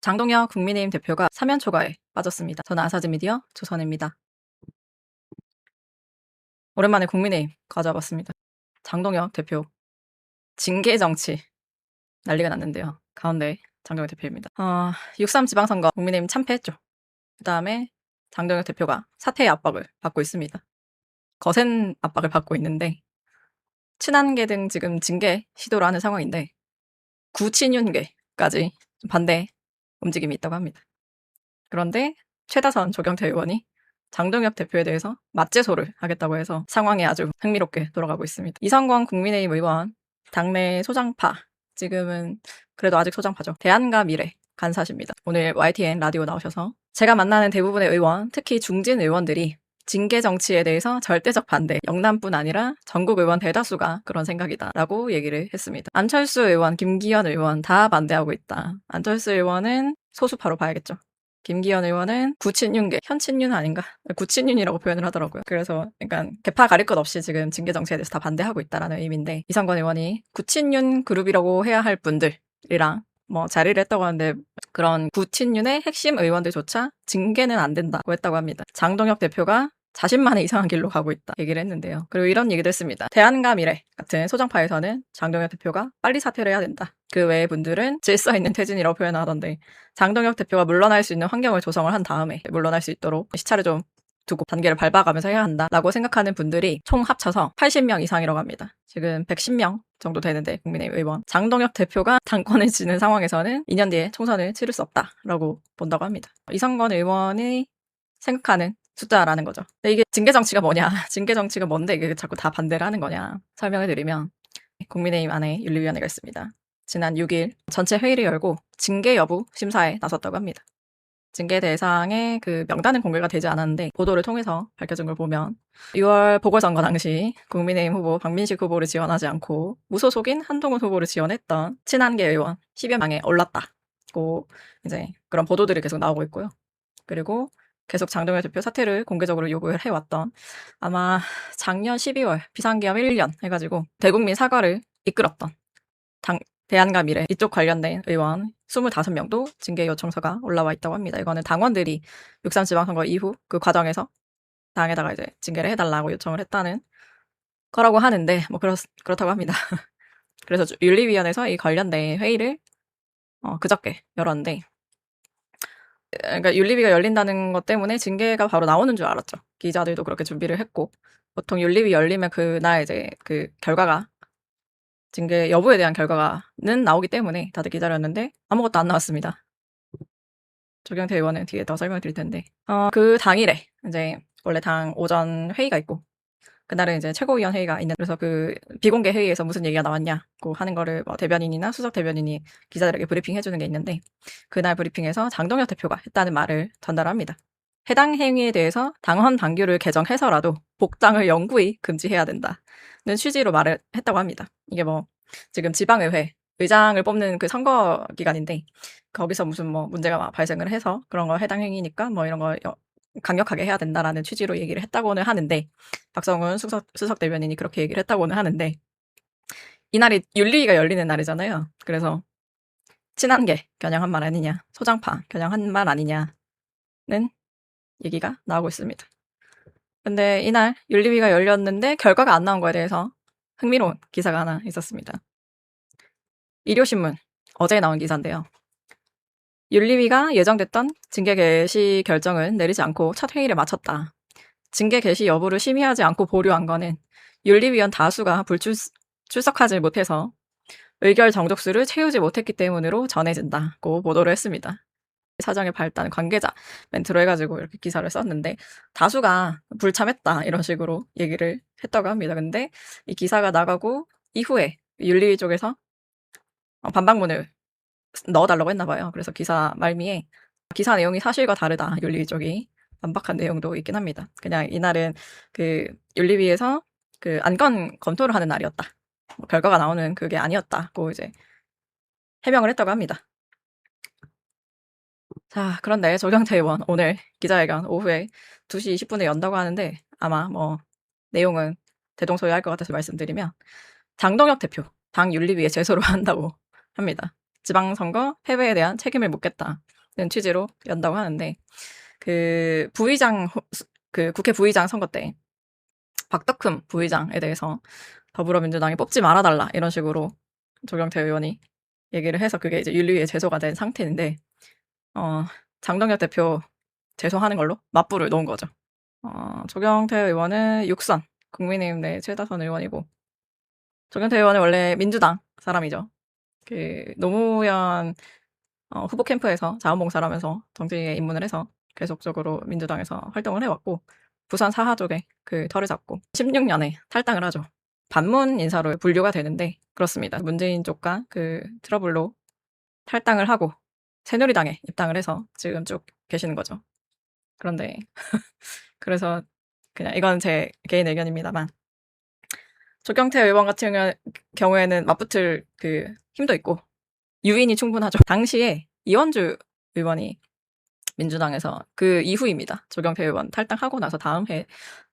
장동혁 국민의힘 대표가 사면 초과에 빠졌습니다. 저는 아사즈미디어 조선입니다. 오랜만에 국민의힘 가져와봤습니다. 장동혁 대표 징계 정치 난리가 났는데요. 가운데 장동혁 대표입니다. 6.3 지방선거 국민의힘 참패했죠. 그 다음에 장동혁 대표가 사퇴의 압박을 받고 있습니다. 거센 압박을 받고 있는데 친한계 등 지금 징계 시도를 하는 상황인데 구친윤계까지 반대 움직임이 있다고 합니다. 그런데 최다선 조경태 의원이 장동혁 대표에 대해서 맞제소를 하겠다고 해서 상황이 아주 흥미롭게 돌아가고 있습니다. 이성권 국민의힘 의원 당내 소장파, 지금은 그래도 아직 소장파죠. 대안과 미래 간사십니다. 오늘 YTN 라디오 나오셔서 제가 만나는 대부분의 의원, 특히 중진 의원들이 징계 정치에 대해서 절대적 반대, 영남뿐 아니라 전국 의원 대다수가 그런 생각이다 라고 얘기를 했습니다. 안철수 의원, 김기현 의원 다 반대하고 있다. 안철수 의원은 소수파로 봐야겠죠. 김기현 의원은 구친윤계, 현친윤 아닌가? 구친윤이라고 표현을 하더라고요. 그래서 약간 개파 가릴 것 없이 지금 징계 정치에 대해서 다 반대하고 있다라는 의미인데, 이성권 의원이 구친윤 그룹이라고 해야 할 분들이랑 자리를 했다고 하는데, 그런 구친윤의 핵심 의원들조차 징계는 안 된다고 했다고 합니다. 장동혁 대표가 자신만의 이상한 길로 가고 있다 얘기를 했는데요. 그리고 이런 얘기도 했습니다. 대안과 미래 같은 소장파에서는 장동혁 대표가 빨리 사퇴를 해야 된다. 그 외의 분들은 질서 있는 퇴진이라고 표현하던데, 장동혁 대표가 물러날 수 있는 환경을 조성을 한 다음에 물러날 수 있도록 시차를 좀 두고 단계를 밟아가면서 해야 한다라고 생각하는 분들이 총 합쳐서 80명 이상이라고 합니다. 지금 110명 정도 되는데, 국민의힘 의원 장동혁 대표가 당권을 지는 상황에서는 2년 뒤에 총선을 치를 수 없다라고 본다고 합니다. 이성권 의원이 생각하는 숫자라는 거죠. 근데 이게 징계 정치가 뭐냐, 징계 정치가 뭔데 이게 자꾸 다 반대를 하는 거냐 설명을 드리면, 국민의힘 안에 윤리위원회가 있습니다. 지난 6일 전체 회의를 열고 징계 여부 심사에 나섰다고 합니다. 징계 대상의 그 명단은 공개가 되지 않았는데, 보도를 통해서 밝혀진 걸 보면 6월 보궐선거 당시 국민의힘 후보 박민식 후보를 지원하지 않고 무소속인 한동훈 후보를 지원했던 친한계 의원 10여 명에 올랐다고 이제 그런 보도들이 계속 나오고 있고요. 그리고 계속 장동혁 대표 사퇴를 공개적으로 요구를 해왔던, 아마 작년 12월 비상기업 1년 해가지고 대국민 사과를 이끌었던 대안과 미래 이쪽 관련된 의원 25명도 징계 요청서가 올라와 있다고 합니다. 이거는 당원들이 6.3 지방선거 이후 그 과정에서 당에다가 이제 징계를 해달라고 요청을 했다는 거라고 하는데, 그렇다고 합니다. 그래서 윤리위원회에서 이 관련된 회의를 그저께 열었는데, 그러니까 윤리위가 열린다는 것 때문에 징계가 바로 나오는 줄 알았죠. 기자들도 그렇게 준비를 했고, 보통 윤리위 열리면 그날 이제 그 결과가, 징계 여부에 대한 결과는 나오기 때문에 다들 기다렸는데 아무것도 안 나왔습니다. 조경태 의원은 뒤에 더 설명드릴 텐데, 그 당일에 이제 원래 당 오전 회의가 있고, 그날은 이제 최고위원 회의가 있는, 그래서 그 비공개 회의에서 무슨 얘기가 나왔냐고 하는 거를 대변인이나 수석 대변인이 기자들에게 브리핑 해주는 게 있는데, 그날 브리핑에서 장동혁 대표가 했다는 말을 전달합니다. 해당 행위에 대해서 당헌 당규를 개정해서라도 복당을 영구히 금지해야 된다는 취지로 말을 했다고 합니다. 이게 지금 지방의회 의장을 뽑는 그 선거 기간인데, 거기서 무슨 문제가 발생을 해서 그런 거 해당 행위니까 이런 거 강력하게 해야 된다라는 취지로 얘기를 했다고는 하는데, 박성훈 수석 대변인이 그렇게 얘기를 했다고는 하는데, 이날이 윤리위가 열리는 날이잖아요. 그래서 친한계 겨냥한 말 아니냐, 소장파 겨냥한 말 아니냐는 얘기가 나오고 있습니다. 근데 이날 윤리위가 열렸는데 결과가 안 나온 거에 대해서 흥미로운 기사가 하나 있었습니다. 일요신문 어제 나온 기사인데요. 윤리위가 예정됐던 징계 개시 결정은 내리지 않고 첫 회의를 마쳤다. 징계 개시 여부를 심의하지 않고 보류한 거는 윤리위원 다수가 출석하지 못해서 의결 정족수를 채우지 못했기 때문으로 전해진다고 보도를 했습니다. 사정에 발단 관계자 멘트로 해가지고 이렇게 기사를 썼는데, 다수가 불참했다 이런 식으로 얘기를 했다고 합니다. 근데 이 기사가 나가고 이후에 윤리위 쪽에서 반박문을 넣어달라고 했나 봐요. 그래서 기사 말미에 기사 내용이 사실과 다르다, 윤리위 쪽이 반박한 내용도 있긴 합니다. 그냥 이날은 그 윤리위에서 그 안건 검토를 하는 날이었다, 결과가 나오는 그게 아니었다고 이제 해명을 했다고 합니다. 자, 그런데 조경태 의원 오늘 기자회견 오후에 2시 20분에 연다고 하는데, 아마 내용은 대동소이할 것 같아서 말씀드리면, 장동혁 대표 당 윤리위에 제소를 한다고 합니다. 지방선거 패배에 대한 책임을 묻겠다는 취지로 연다고 하는데, 그 국회 부의장 선거 때 박덕흠 부의장에 대해서 더불어민주당이 뽑지 말아달라 이런 식으로 조경태 의원이 얘기를 해서 그게 이제 윤리위에 제소가 된 상태인데, 장동혁 대표 제소하는 걸로 맞불을 놓은 거죠. 조경태 의원은 6선 국민의힘 내 최다선 의원이고, 조경태 의원은 원래 민주당 사람이죠. 그 노무현 후보 캠프에서 자원봉사를 하면서 정치에 입문을 해서 계속적으로 민주당에서 활동을 해왔고, 부산 사하족에 그 털을 잡고 16년에 탈당을 하죠. 반문 인사로 분류가 되는데, 그렇습니다. 문재인 쪽과 그 트러블로 탈당을 하고 새누리당에 입당을 해서 지금 쭉 계시는 거죠. 그런데 그래서 그냥 이건 제 개인 의견입니다만, 조경태 의원 같은 경우에는 맞붙을 그 힘도 있고 유인이 충분하죠. 당시에 이원주 의원이 민주당에서 그 이후입니다. 조경태 의원 탈당하고 나서 다음 해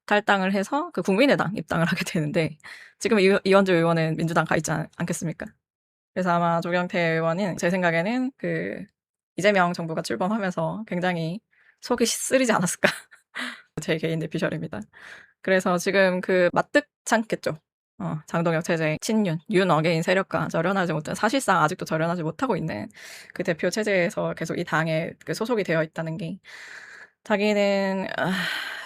탈당을 해서 그 국민의당 입당을 하게 되는데, 지금 이원주 의원은 민주당 가 있지 않겠습니까? 그래서 아마 조경태 의원은 제 생각에는 그 이재명 정부가 출범하면서 굉장히 속이 쓰리지 않았을까. 제 개인 내피셜입니다. 그래서 지금 그 마뜩찮겠죠. 장동혁 체제 친윤, 윤 어게인 세력과 절연하지 못한, 사실상 아직도 절연하지 못하고 있는 그 대표 체제에서 계속 이 당에 그 소속이 되어 있다는 게, 자기는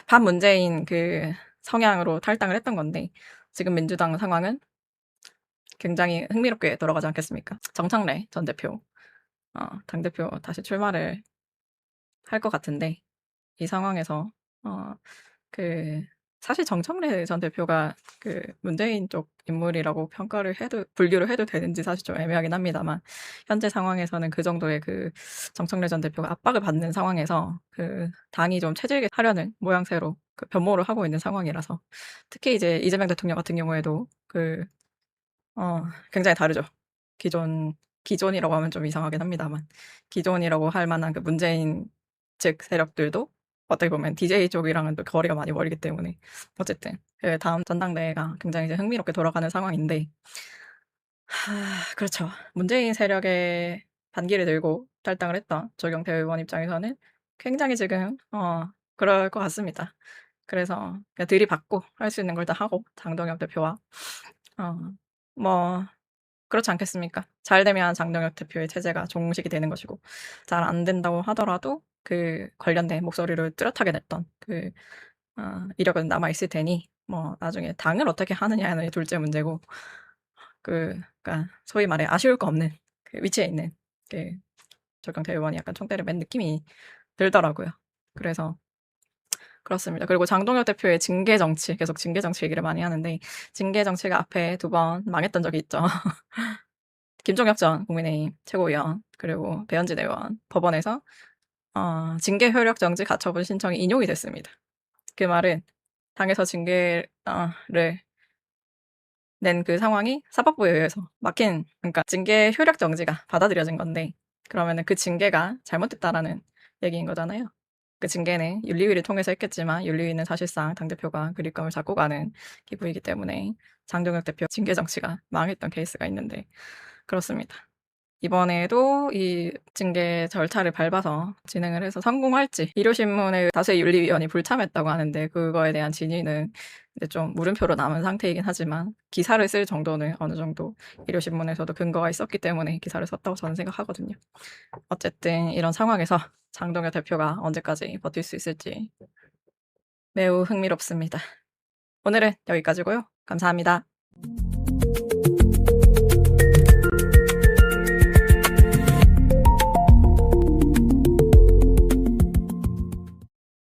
반문재인 그 성향으로 탈당을 했던 건데, 지금 민주당 상황은 굉장히 흥미롭게 돌아가지 않겠습니까? 정청래 전 대표, 당대표 다시 출마를 할 것 같은데, 이 상황에서 그 사실 정청래 전 대표가 그 문재인 쪽 인물이라고 분류를 해도 되는지 사실 좀 애매하긴 합니다만, 현재 상황에서는 그 정도의 그 정청래 전 대표가 압박을 받는 상황에서 그 당이 좀 체질게 하려는 모양새로 그 변모를 하고 있는 상황이라서, 특히 이제 이재명 대통령 같은 경우에도 굉장히 다르죠. 기존이라고 하면 좀 이상하긴 합니다만, 기존이라고 할 만한 그 문재인 측 세력들도 어떻게 보면 DJ 쪽이랑은 또 거리가 많이 멀기 때문에, 어쨌든 그 다음 전당대회가 굉장히 이제 흥미롭게 돌아가는 상황인데, 그렇죠. 문재인 세력의 반기를 들고 탈당을 했던 조경태 의원 입장에서는 굉장히 지금 그럴 것 같습니다. 그래서 그냥 들이받고 할 수 있는 걸 다 하고, 장동혁 대표와 뭐 그렇지 않겠습니까? 잘 되면 장동혁 대표의 체제가 종식이 되는 것이고, 잘 안 된다고 하더라도 그 관련된 목소리를 뚜렷하게 냈던 그 이력은 남아 있을 테니, 뭐 나중에 당을 어떻게 하느냐는 둘째 문제고, 그러니까 소위 말해 아쉬울 거 없는 그 위치에 있는 그 조경태 의원이 약간 총대를 맨 느낌이 들더라고요. 그래서 그렇습니다. 그리고 장동혁 대표의 징계 정치, 계속 징계 정치 얘기를 많이 하는데, 징계 정치가 앞에 2번 망했던 적이 있죠. 김종혁 전 국민의힘 최고위원, 그리고 배현진 의원, 법원에서 징계 효력 정지 가처분 신청이 인용이 됐습니다. 그 말은 당에서 징계를 낸 그 상황이 사법부에 의해서 그러니까 징계 효력 정지가 받아들여진 건데, 그러면은 그 징계가 잘못됐다라는 얘기인 거잖아요. 그 징계는 윤리위를 통해서 했겠지만, 윤리위는 사실상 당대표가 그립감을 잡고 가는 기구이기 때문에 장동혁 대표 징계 정치가 망했던 케이스가 있는데, 그렇습니다. 이번에도 이 징계 절차를 밟아서 진행을 해서 성공할지, 일요신문의 다수의 윤리위원이 불참했다고 하는데, 그거에 대한 진위는 이제 좀 물음표로 남은 상태이긴 하지만, 기사를 쓸 정도는 어느 정도 일요신문에서도 근거가 있었기 때문에 기사를 썼다고 저는 생각하거든요. 어쨌든 이런 상황에서 장동혁 대표가 언제까지 버틸 수 있을지 매우 흥미롭습니다. 오늘은 여기까지고요. 감사합니다.